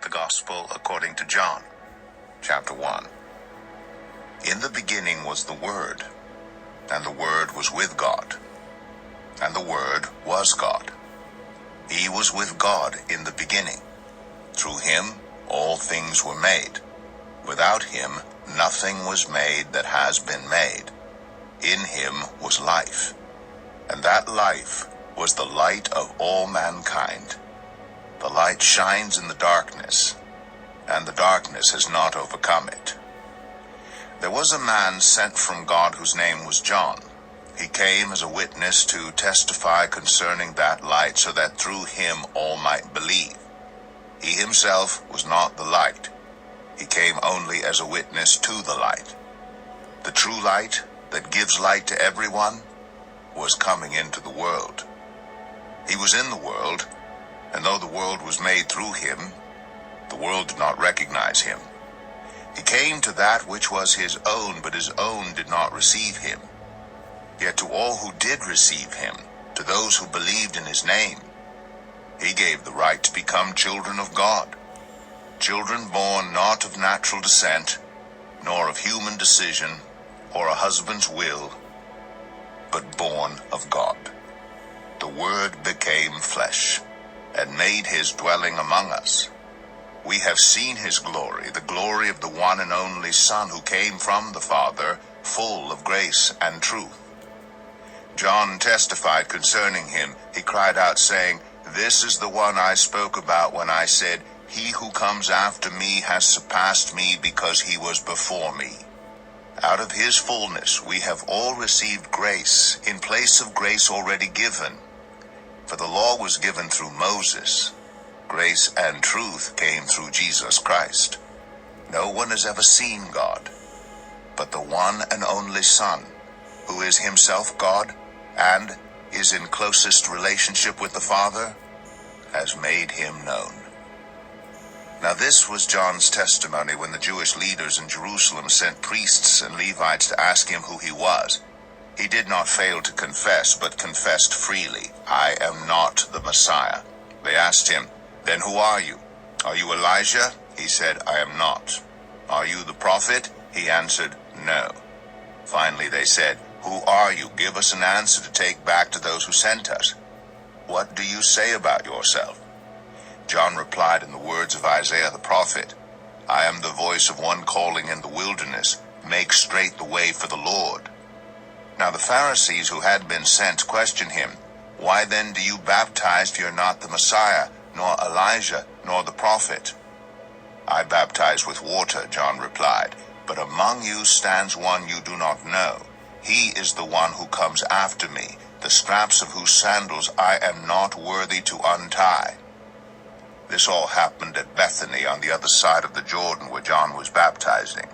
The Gospel according to John, chapter 1. In the beginning was the Word, and the Word was with God, and the Word was God. He was with God in the beginning. Through him all things were made. Without him nothing was made that has been made. In him was life, and that life was the light of all mankind. The light shines in the darkness, and the darkness has not overcome it. There was a man sent from God whose name was John. He came as a witness to testify concerning that light, so that through him all might believe. He himself was not the light. He came only as a witness to the light. The true light that gives light to everyone was coming into the world. He was in the world, and though the world was made through him, the world did not recognize him. He came to that which was his own, but his own did not receive him. Yet to all who did receive him, to those who believed in his name, he gave the right to become children of God, children born not of natural descent, nor of human decision, or a husband's will, but born of God. The Word became flesh, and made his dwelling among us. We have seen his glory, the glory of the one and only Son who came from the Father, full of grace and truth. John testified concerning him. He cried out, saying, "This is the one I spoke about when I said, 'He who comes after me has surpassed me because he was before me.' Out of his fullness we have all received grace in place of grace already given. For the law was given through Moses. Grace and truth came through Jesus Christ. No one has ever seen God, but the one and only Son, who is himself God and is in closest relationship with the Father, has made him known." Now this was John's testimony when the Jewish leaders in Jerusalem sent priests and Levites to ask him who he was. He did not fail to confess, but confessed freely, "I am not the Messiah." They asked him, "Then who are you? Are you Elijah?" He said, "I am not." "Are you the prophet?" He answered, "No." Finally they said, "Who are you? Give us an answer to take back to those who sent us. What do you say about yourself?" John replied in the words of Isaiah the prophet, "I am the voice of one calling in the wilderness, 'Make straight the way for the Lord.'" Now the Pharisees who had been sent questioned him, "Why then do you baptize if you are not the Messiah, nor Elijah, nor the prophet?" "I baptize with water," John replied, "but among you stands one you do not know. He is the one who comes after me, the straps of whose sandals I am not worthy to untie." This all happened at Bethany on the other side of the Jordan where John was baptizing.